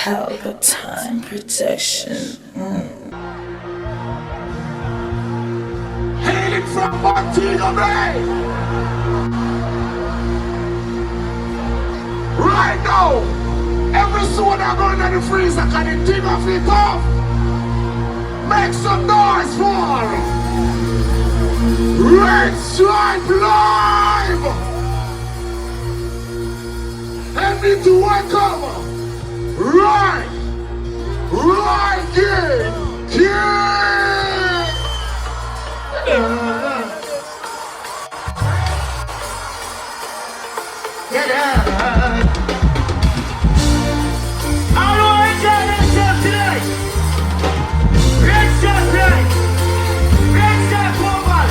alkaline protection. Hailing from Montego Bay. Right now, every soda going in the freezer can the tip of it off. Make some noise for Red Stripe Live. And me to welcome Rygin King. Get out. I know I got myself tonight. Red Stripe Live. Red Stripe Global.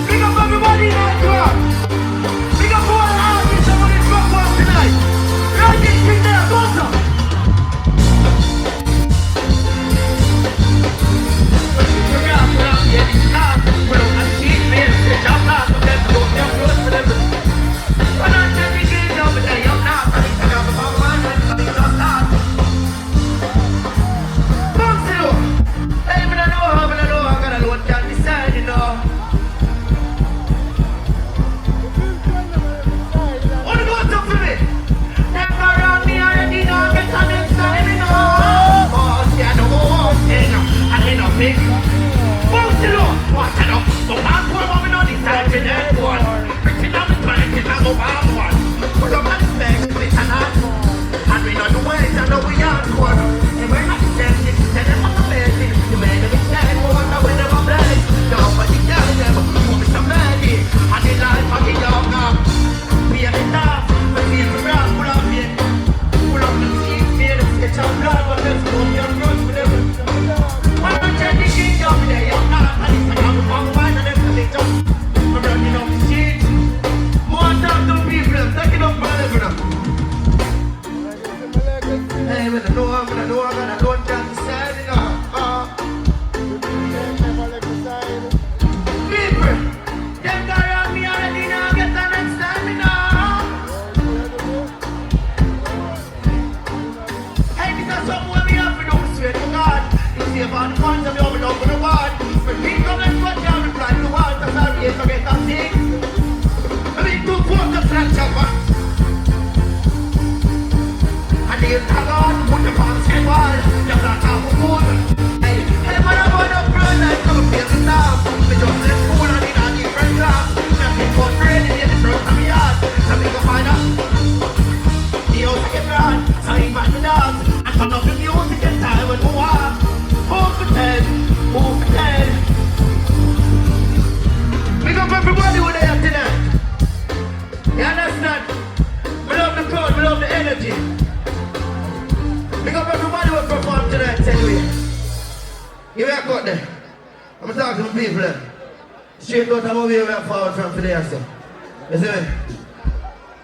Big up everybody in our club. Big up all the artists that want to drop off tonight. Rygin King there, what's up?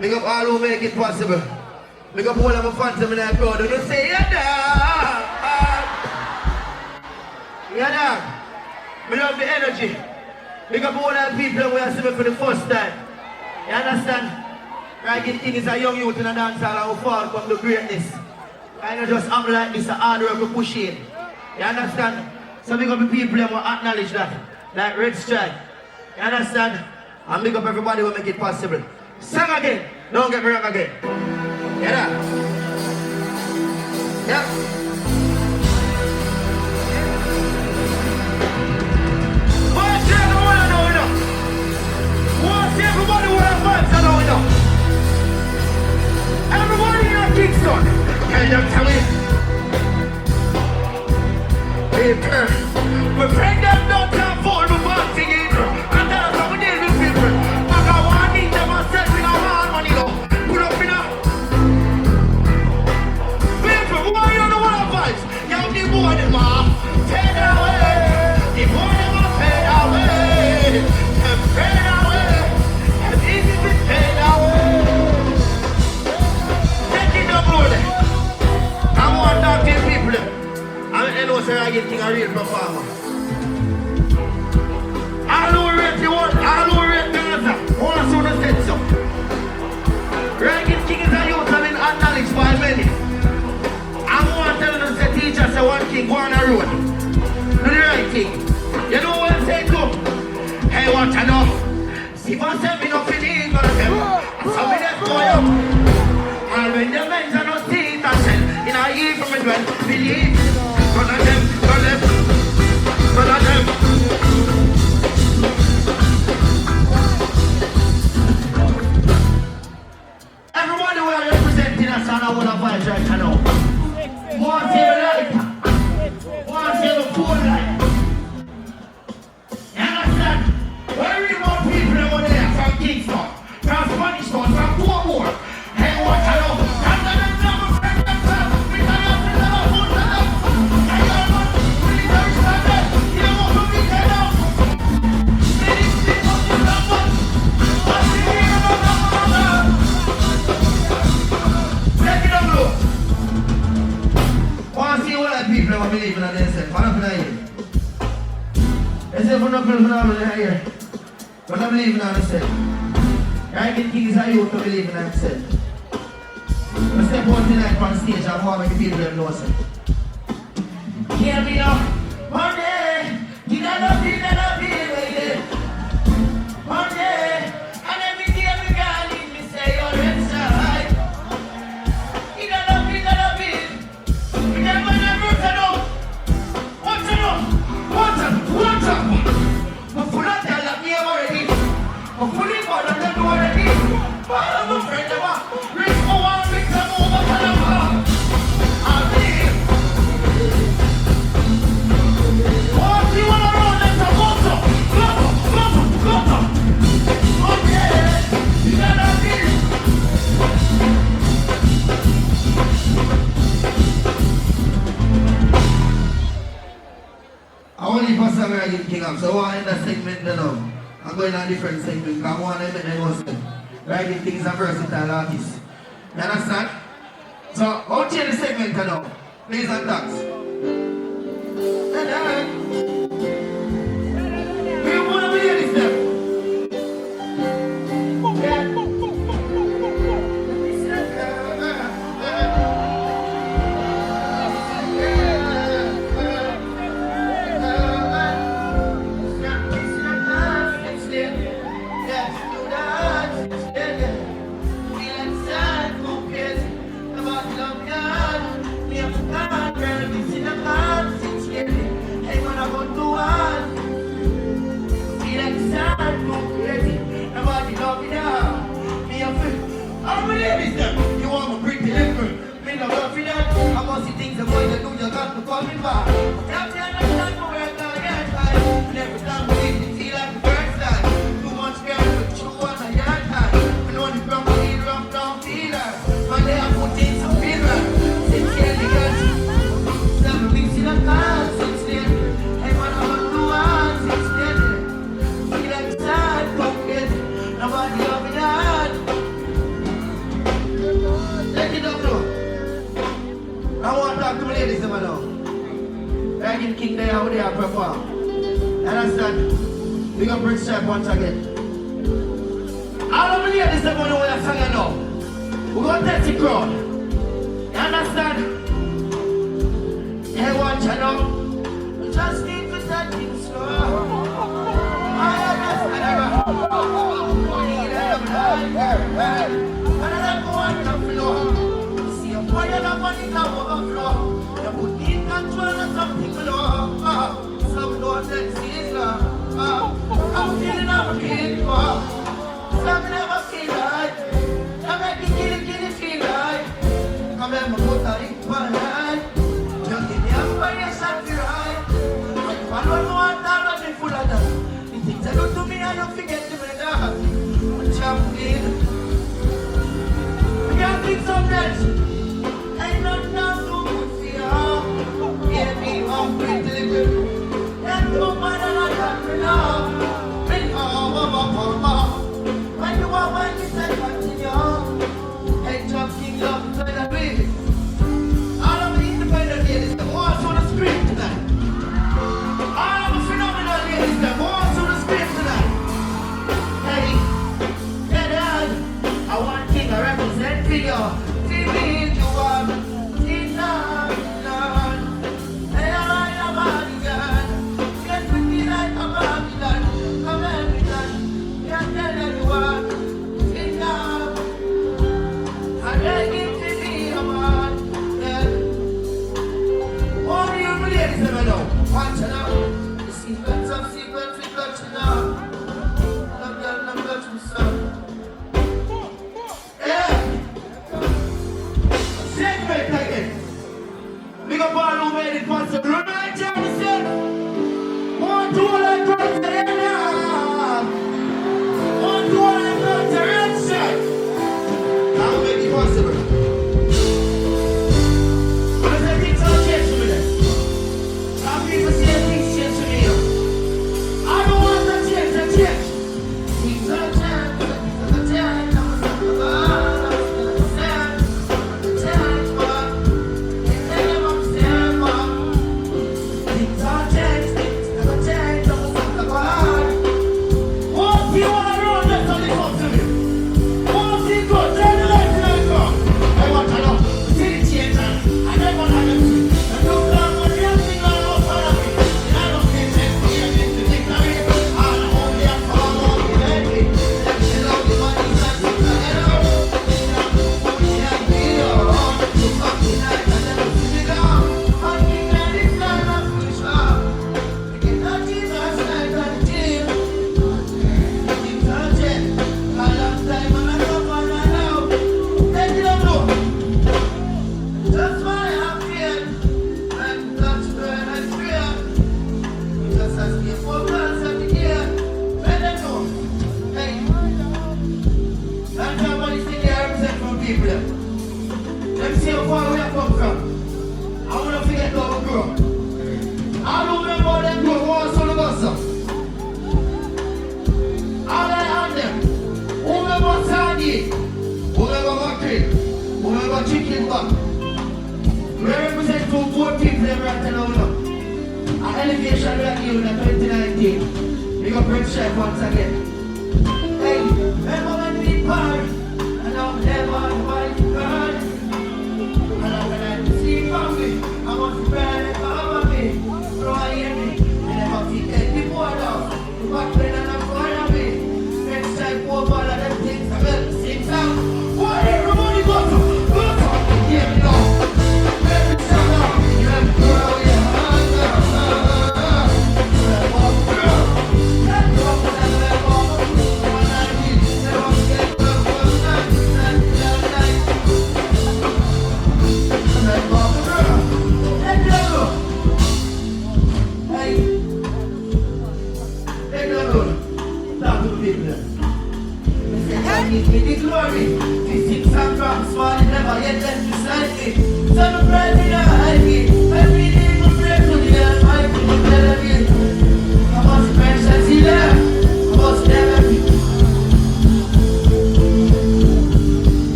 Big up all who make it possible. Big up all of my fans in that crowd. And you say, yeah, dog. Yeah, dog. We love the energy. Big up all the people who are seeing me for the first time. You understand? Rygin King is a young youth in a dancehall who fall from the greatness. I don't just act like this, a hard work to push in. You understand? So big up the people who acknowledge that. Like Red Stripe. You understand? And big up everybody who make it possible. Sing again. Don't get me wrong again. Yeah. Yeah. What's everyone I know enough? What's everybody who have vibes I know enough? Everybody in your Kingston. Can you tell me? We bring them down to a phone with boxing in. And that's how we deal with people. Rygin King a real performer. All who rate you want, all who rate Gaza, all who the set so. Rygin King is a youth and been acknowledged by many. on a one of vibes right now. One table light. One table full light. You understand? When we want people over there from Kingston, from Spanish Town, from Portmore, hey, what I know? I'm gonna never break the club. We got up in the foot of them. And you're not really very standard. You want to be dead out. Ladies, please don't do that one. What's the name of the mother? Take it up, look. Want to see what the people who believe in themselves. I'm not going to hear. They say for nothing phenomenal here. But I believe in themselves. Rygin King is a youth to believe in themselves. We step out tonight on stage and want to make the people them know something. Hear me now. Monday, you gotta be, baby. Monday, and every day we got it, me say you're inside. You gotta be. You never turn up. What's it up? What's up? I'm full of tell that me already. I'm fully bored of them already. But I'm a friend of mine. Reach for one, big time over Panama. I'm here. Oh, if you wanna run, let's go. Go. Okay, you gotta be. I want to pass a Rygin King up, so I want in that segment now. I'm going on a different segment because I want to make them know Rygin King is a versatile artist. You understand? So, I'll change the segment now. Please and thanks. We want to hear this step. You want me pretty little, me no love for that. I must see things I'm going to do, you got to call me back. Tell me I understand my work now, yes, I never time to leave it, see like the first time. Too much girl with you on a yard time. I know the ground will need rough down feeler. One day I put in some fever. Since the elegant, 7 weeks in a car, since then. Hey man, I'm on the one, since then. Feel like sad, pocket, nobody love me that. Take it up now. I want to talk to my ladies now. Rygin King there, how they are perform. You understand? We gonna bring strap once again. All of the ladies that want to know what I'm saying now. We're gonna test the crowd. You understand? Hey, watch you know. We just need to take it slow. I understand. And I go on the floor. See a fire up on the overflow. You put in control of something below. Some don't let see love. I'm feeling I'm for. Some never feel right. I make it feel right. Come and put a ring for life. Just give me a fire shot to right. But you alone want to run me full of that. The things I do to me I don't forget to me that. But champion. Can't think so much. Ain't not now so good for you. Give me one pretty little. That's no matter what happened now. When you are when you say continue. Hey, Trump King love to play that way. All of the independent ladies that walk on the screen tonight. All of the phenomenal ladies that walk on the screen tonight. Hey, Dad, I want King to represent for you. See me if you want. See none. Hey, I like a body gun. Get with me like a body gun. Come and be done. Can't tell anyone. See none. I beg you to be a man. All you ladies ever know. Watch it now. The secrets of secrets we got you now. Love girl, got you son. Yeah. segment again. Big up all who made it possible. Right, Jonathan? One, two, like girls to the end. One, two, like girls to the end, sir. Now who made it possible? What does that thing sound change to me then? Some people say things change to me. I don't want to change, I change. Things are change, things are change.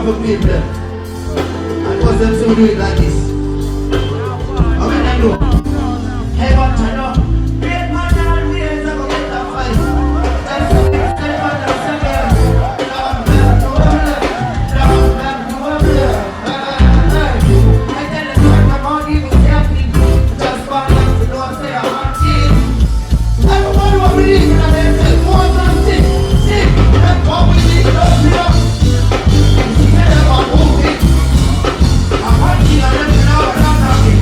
powerful people. And for them to do it like this. How many I know? Hey, what I know? Great man and ways I'm gonna get that fight. That's the next day, man, that's the next. I tell them that I'm on even happy. Just fall off the door, say I'm on team. Everybody will believe in themselves. More than sick. That's what we need to do. See them on moving. I'm working on them now, I'm not happy.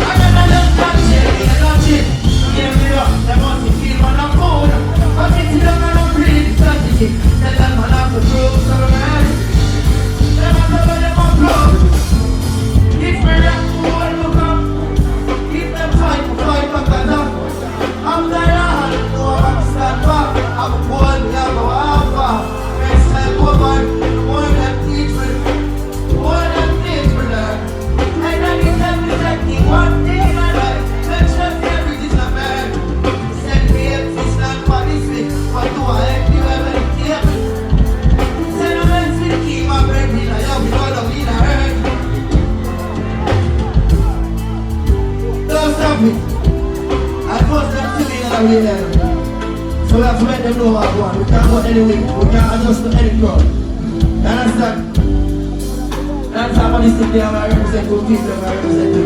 I never let that shit, I don't shit. Give me up, they want to feel when I'm cold. I'm getting them and I'm breathing strategy. Tell them I have to prove so man. Them I tell them I'm proud. If we react to what look up, if them fight back and up. I'm tired, no I'm stand back. I'm a boy, we have a alpha. Next time, woman, more than teach me. More than teach me that. I don't need them rejecting one thing in my life. Let's just everything's a man. Send me exist and punish me. What do I have to ever keep? Send a man to keep my breath in a young brother in a hurt. Don't stop me. I force them to be in a way there. So we have to let them know what we want. We can't go anyway. We can't adjust to any crowd. You understand? That's how money stick there and I represent good people and I represent you.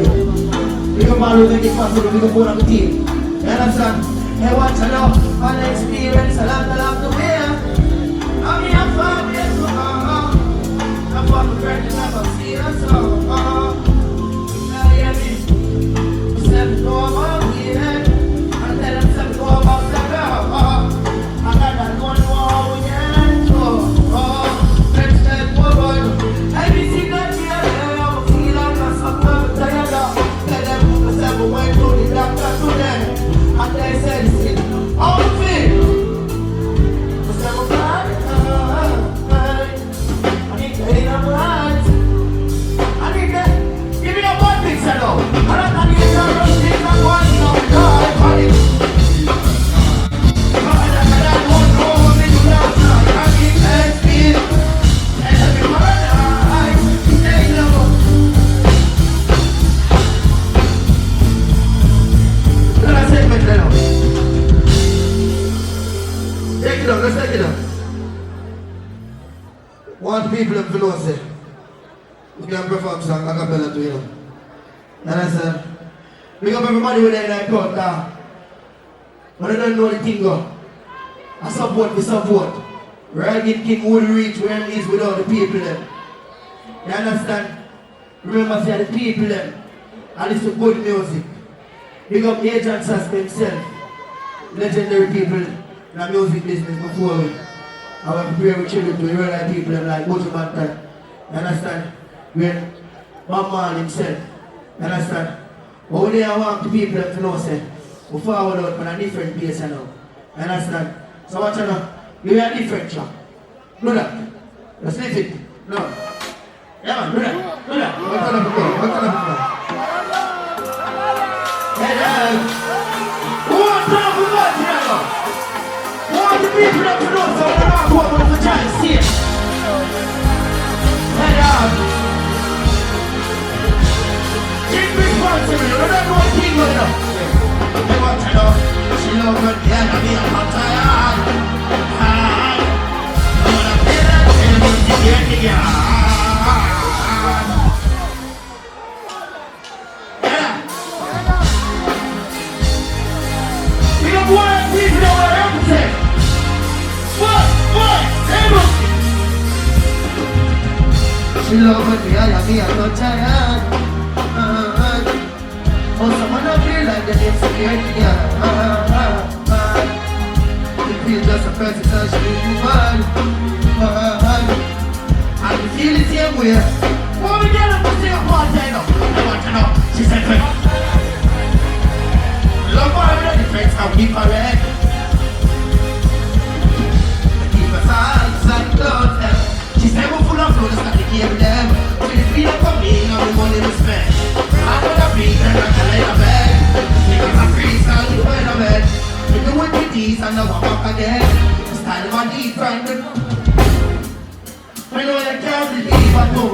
We can borrow make it possible, we can put on the team. You understand? Hey, watch I know, on the experience, I love the way. I'm here for me, so I'm for the friend, and I'm see us all. Now hear me. Step go about me, and tell them step go about the girl. I got that one more we can do. Let's step forward. Everything that we are there, I feel like I'm somewhere tired of. Tell them who the seven went to the doctor to them. And they said, sit, all the thing. The seven guys, I need to hit them right. I need to, give me a one picture now. I need to rush this and one now. I panic. I don't know what we do now. I need to speed. And everyone, stay low. Let's take it down. Take it down, let's take it down. One people in Philosophy. We can perform song a cappella to you. And I said, big up everybody with that crowd now. But I don't know the thing go. I support, we support. Rygin King would reach where he is without the people then. You understand? Remember say the people then. And it's good music. Big up Agent Sasco himself. Legendary people in the music business before we. I want to pray with children to real life people like Buju Bantan. You understand? When Mama himself. You understand? But when I want the people to know say, we forward out on a different pace now. You understand? So watch out now. You are different track. Do that. Just leave it. No. Yeah man, do that. Do that. What kind of people? What kind of people? Hey, who wants to know who wants to know? Who want the people to know so we're not going to try and see it? Hey, take responsibility. We don't know what thing going on. Hey, what you know? She love me, yeah, I mean, I'm not tired. I'm gonna play that and I'm gonna get it again. We don't want people that were everything. What? She love me, yeah, I mean, I'm not tired. Oh, someone up here like that, it's scared, yeah. It feels just a person touching you, man. I can feel the same way. What we get up to see a party now? I want to know. She said, love her with the defense, I'll keep her red. I keep her hands and clothes. She said, we're full of flow, just like the game them. With the freedom for me, now we want to respect. I'm gonna be there like a little bed. Because I'm free, so you in a bed. We do it with these and now I'm back again. Style of my deep friend. I know you can't believe I do.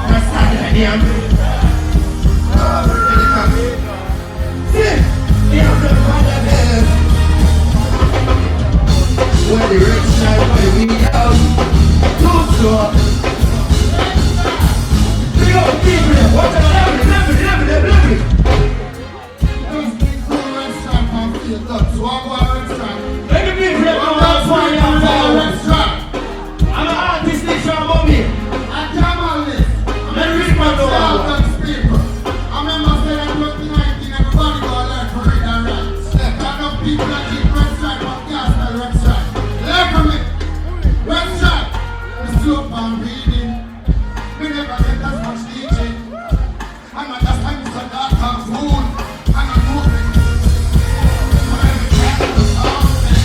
That's not the idea. See, you have the father. When the rich shine, when we out, too slow. We go people, watch out, level it. Those people restaurant and feel good, so I go to restaurant. Let the people know what's going on restaurant. I'm an artist, this from mommy. I'm journalist. I'm a rich man, people. I remember saying in 2019, everybody go learn to read and write. There are no people that keep restaurant, but gas and restaurant. Learn from it. Restaurant. We slow down reading. We never get as much teaching. I'm not just time to start that food. I'm not moving. I'm every time to something.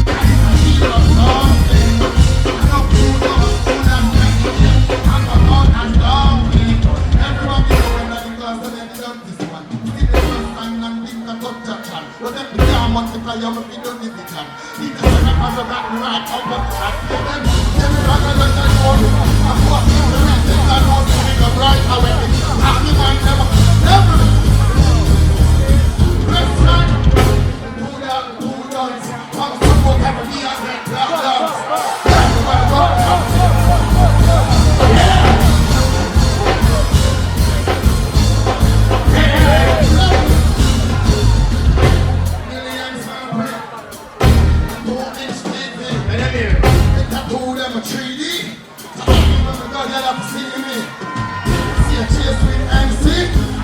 I'm a hero of something. I'm not food of food and drinking. I'm not out and dumping. Everyone be going at the class and then they don't this one. See the first time and think that got Jackson. But then we can't multiply your money, don't need it. He just said I was about to write up on that. Then we rather let that go. I'm walking the rest of that house and we go right away. Happy man never. Let's try. Do that, do dance. I'm supposed to have a knee and then clap dance. Everybody go. Millions of people. 2-inch TV. They tattoo them a 3D. So everyone go get up see me. See a chase with MC.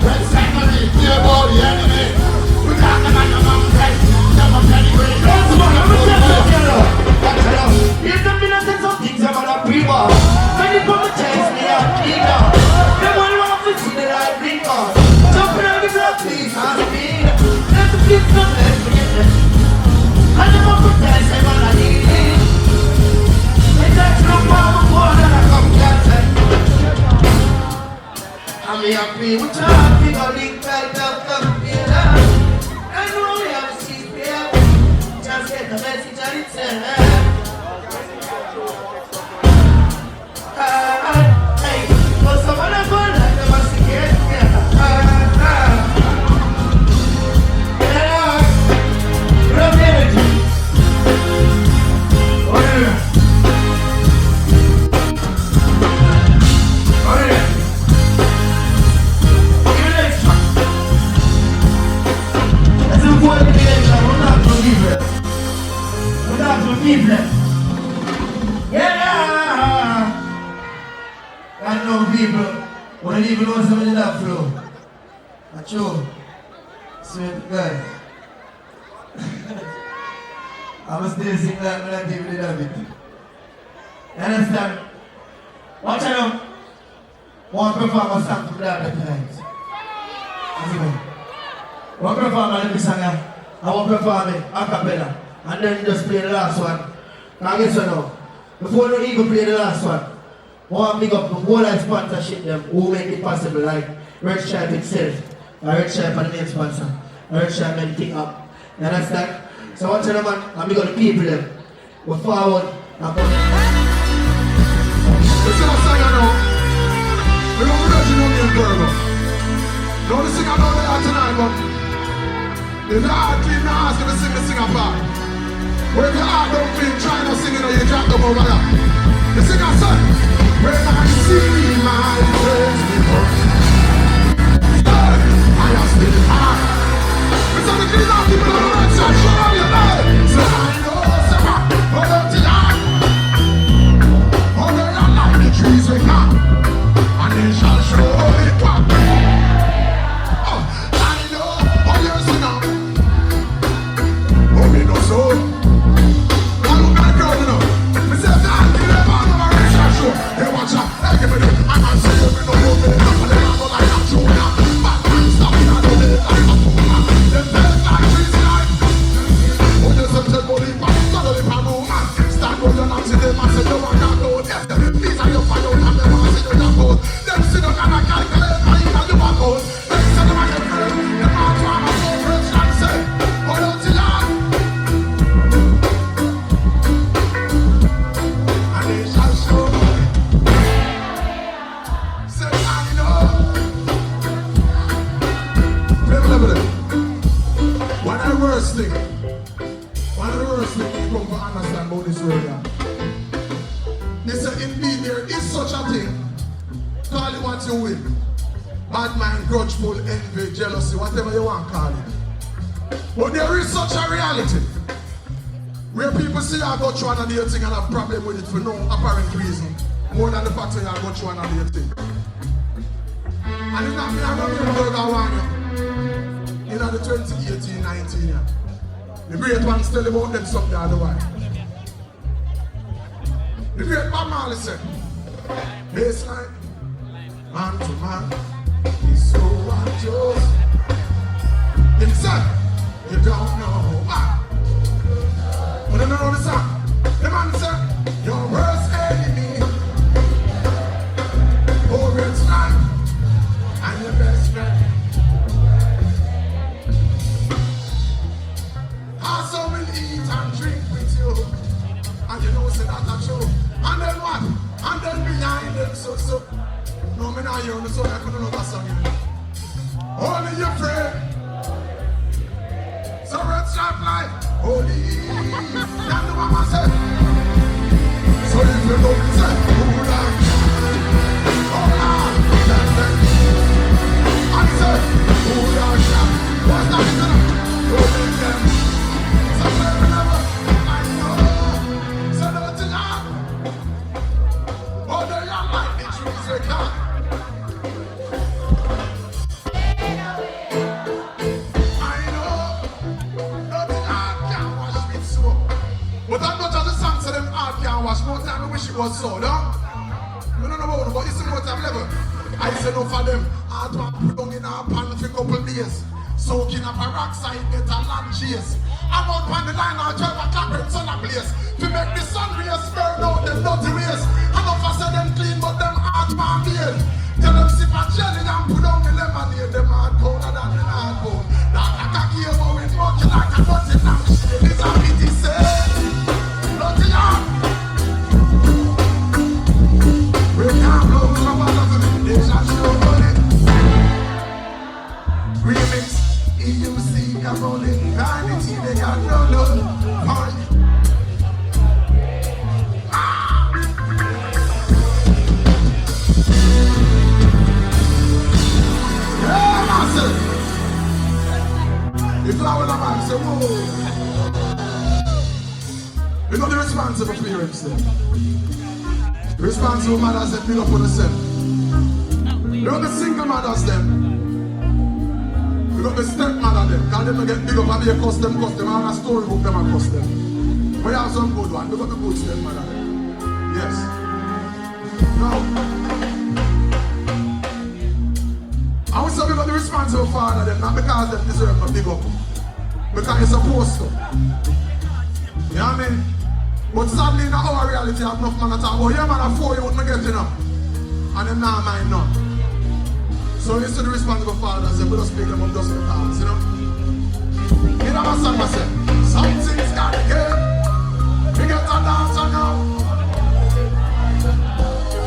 Red Saturday, clear about the enemy. We got them on the mountain. Them a penny great. Here's the millions of things I'm gonna pre-war. When you come to chase me out, clean up. Them one want to see the light blink on. Jumping on the block, please, and speed. Let the kids come, let's forget them. I never pretend, say man, I need it. They touch no power, more than I come dancing. I'm happy with your happy, go link right up, come feel that. I know we have a seat here. Just get the message and it's in. Hey, but someone I go like the masicka. Love the energy. Oh yeah. Oh yeah. Give it extra. That's important to be extra. We're not going to give it. We're not going to give it. Yeah. I know people when they even know something in that flow. That's true. Sweet guy. I must still sing that when I give it a bit. You understand? Watch out. One performer song from that tonight. One performer let me sing it. I won't perform it a cappella. And then just play the last one. Now guess what now? Before you even play the last one, I want to big up the whole life sponsorship them who make it possible, like Red Stripe itself, Red Stripe and the main sponsor, Red Stripe and Kick Up. You understand? So watch out man, and we got the people them. We're forward and come. Listen up, sing now. We don't know you know me in Burgo. Don't sing about that tonight, but if your heart clean, my ask you to sing the singer part. But if your heart don't clean, try not singing or you drop them over there. The singer said, when I see my face before, I am still high. It's on the clean out people on the right side, show them your life. So I know, Sarah, hold up to that. Hold on like the trees we got, and they shall show it back. Oh, I know, oh yes, you know. Oh, me no so. I look at the crowd, you know. Me say, I give them all over a race and show. Hey, watch out, hey, give me the. I'm not saying me no more, me no like I'm true now. Back man, stop me, I don't need like a fool. Them best like worst thing. One of the worst things you come to understand about this world. Yeah. They say indeed there is such a thing. Call it what you will. Bad mind, grudgeful, envy, jealousy, whatever you want to call it. But there is such a reality. Where people say I go through another thing and have a problem with it for no apparent reason. More than the fact that I go through another thing. And it's not me, I'm not going to one you. In the 2018-19 year. The great ones tell about them something otherwise. The great Bob Marley said, baseline, man to man, is so unjust. He said, you don't know why. But you know the song. The man said, your worst enemy, oh, it's life, and your best friend. Also will eat and drink with you. And you know, say that's true. And then what? And then behind them, so. No, me not hear the song, I couldn't know that song. Only your friend. So red stripe like, holy. That's the mama said. So if you know me, say, who that? Oh, Lord. And he said, who that? What's that? Holy them. So never, I know. So don't you know? Oh, they are like the trees they got. No time I wish it was so, no? You don't know about it, but it's no time level. I say no for them. Hard man put down in a pan for a couple days. Soaking up a rockside, get a land chase. I'm out on the line, I'll drive a clapping sun a blaze. To make the sun rays burn out them dirty ways. I know for say them clean, but them hard man made. Tell them sip a jelly and put down the lemonade. Them hard powder than the hard bone. Like a cocky about with monkey like a button and shit. It's a pity say. Dirty hard. We can't blow from all of them, they shall show money. Remix, EUC, Caroline, vanity, they got no love. Party. Yeah, massive. The flower of man say, whoa. You know the responsible parents there. Responsible mothers that big up on themselves. You know the single mothers them. You got the stepmother them. Because them don't get big up and they cost them. I have a storybook them and cost them. But you have some good one. You got the good stepmother them. Yes. Now, I would say we got the responsible father them. Not because they deserve no big up. Because you're supposed to. You know what I mean? But sadly in our reality I have enough man at all. But yeah man, I 4 you wouldn't get enough. And them now mind none. So you see the responsible fathers, we just pick them up just because, you know. You know what I say? Something's gotta get. We get a dancer now.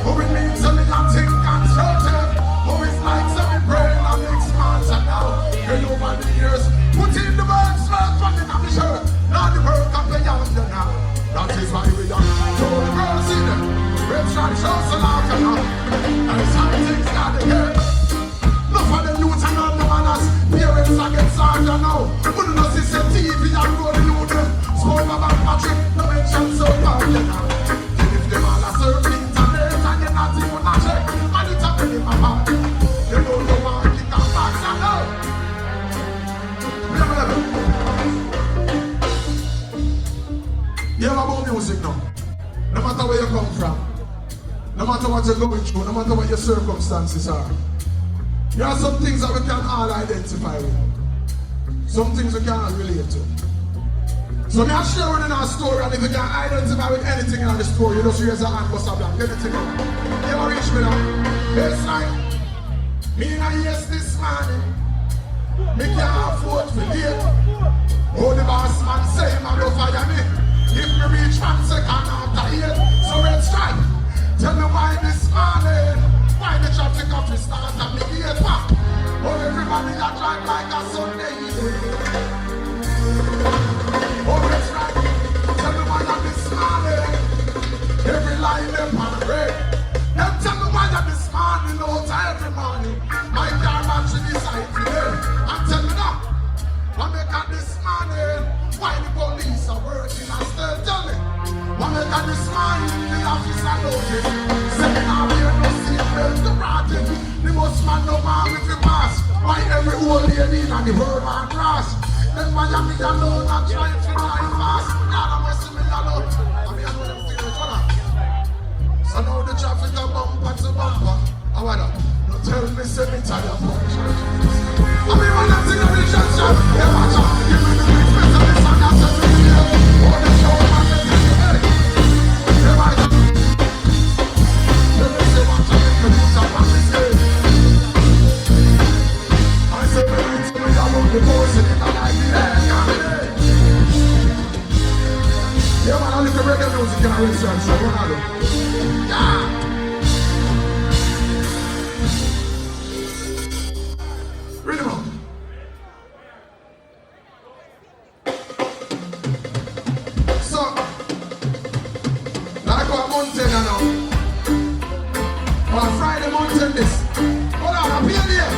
Who it means to me and think constructive. Who is like some brain and mix monster now. And over the years, put in the words first from the happy shirt. Now the work can play on you now. That is why we are told the girls in them. We're trying to show some love to them. And something's gotta get. Enough of them youths and all the manners. Parents are get sergeant now. Putting us in TV and rolling on them. Smoke about Patrick, no mention so bad you now. And if them all are serving internet and you're not even a check, and it's happening in my heart. They don't go on, kick our backs and now. You have about music now. No matter where you come from, no matter what you're going through, no matter what your circumstances are. There are some things that we can all identify with. Some things we cannot relate to. So I'm sharing in our story, and if you can identify with anything in the story, you just raise your hand, bust a blank, anything. You ever reach me now? Baseline. Me and I yes this morning. Me can't afford to late. Oh, the boss man say, man, don't fire me. If me reach 1 second after 8, so red strike. Tell me why this morning, why the traffic office start at me 8 o'clock. Oh, everybody a drive like a Sunday. old lady and the world man cross. Then Miami alone and trying to line fast. Now I must see me alone. I mean, I know them things, what up? So now the traffic a bumper to bumper. How about that? Don't tell me, say me tired punch. I mean, when I think of the shot, yeah, watch out. Give me the big face of the sun, I tell me, yeah. Oh, the show, man, they take it, hey. Yeah, watch out. Let me say, watch out, make me put up on this day. I say, baby, tell me about the boss, and I like the air, yeah. Yeah, man, I look at reggae music in a restaurant, so what I do? Yeah. Read them out. So, like what mountain I know. On Friday mountain this. Hold on, I'm here there.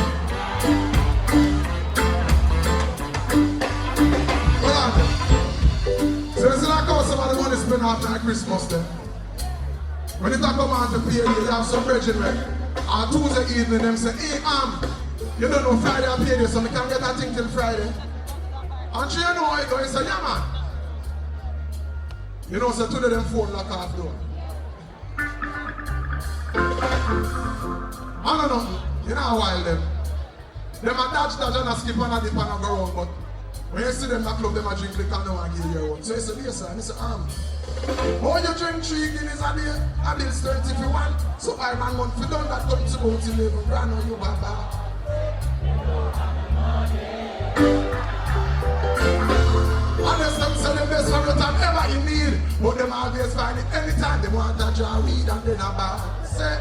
Hold on. So this is like how somebody want to spend after Christmas then. When you talk about the period, you have some brethren, right? On Tuesday evening, them say, hey, you don't know Friday I pay you, so I can't get that thing till Friday. And you know how it goes, say, yeah man. You know, so today them phone lock off door. I don't know, you know how wild them. Them a dodge and a skip and a dip and a go around, but when you see them in the club, them a drink liquor and no one give you one. So you say, yes sir, and you say, oh, you drink 3 guineas a day, a bill 30 if you want. So I man month for done that comes to about 11 grand on you baba. Honest, them say the best from the time ever you need. But them always find it anytime they want to draw weed and then a bar. Say,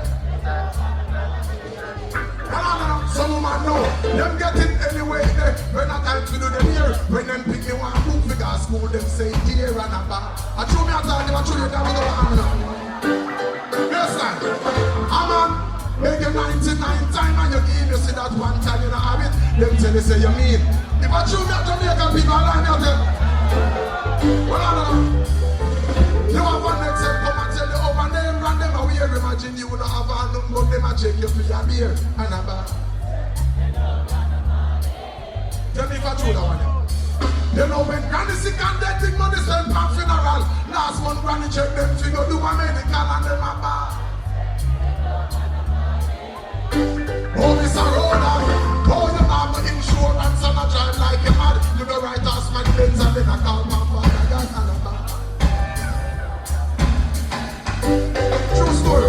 some woman know, them get it anyway. When I time to do them here, when them pick me one book figure school, them say dear and a bar. I show me a time, I show you down with the hand. Yes, sir. I'm on. Make you 99 times and you give you see that one time you don't have it. Them tell you say you mean. If I show me a Jamaican people line out there. Well, I don't know. You have one next time come and tell you over them and them away. Imagine you don't have a number, but them a check you for your beer and a bar. Tell me if I true that one. You know when Granny sick and dead thing money spend for funeral. Last month Granny check them to go do a medical and them a bar. Oh, Mr. Roller, oh, you have the insurance and I drive like a mad. You go right off my friends and then I call my father, God, and I'm back. True story.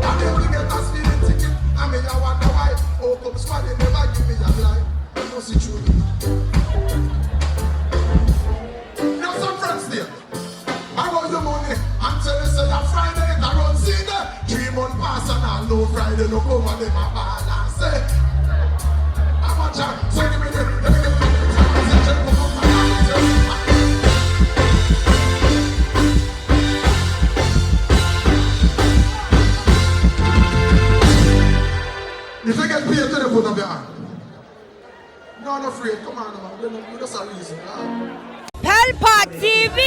I'm able to get a speeding ticket. I mean, I wonder why. Oh, come squad, they never give me a line. I know see true. You have some friends there. I want your money. I'm telling you, say that Friday, I run see there. 3 months pass and I know Friday, no come and them a ball and say I'm a jack, so give me the if you get paid to the put up your hand. No, I'm afraid, come on man, that's a reason. Pelpa TV!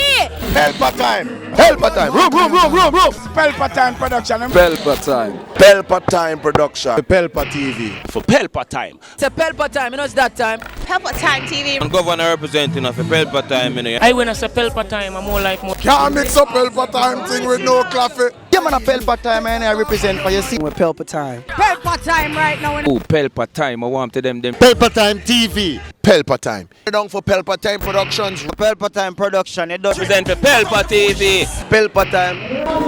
Pelpa time! Pelpa time! Room! Pelpa time production! Pelpa time! Pelpa time production! Pelpa TV! For Pelpa time! It's a Pelpa time, you know it's that time. Pelpa time TV! I'm governor representing of a Pelpa time, you know. I when I say Pelpa time, I'm more like more. Can't mix up Pelpa time thing with no coffee. Yeah man, a Pelpa time and I represent for you see with Pelpa time. Pelpa time right now. Oh, Pelpa time, I want to them. Pelpa time TV! Pelpa time! Down for Pelpa time productions! Pelpa time production, it does Present for Pelpa TV! Pelpa time!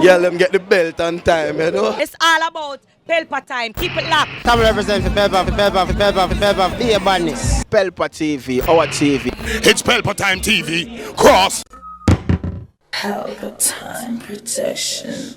Yeah, let them get the belt on time, you know? It's all about Pelpa time, keep it locked. Come represent for Pelpa, the badness. Pelpa TV, our TV. It's Pelpa time TV! Cross! Pelpa time protection.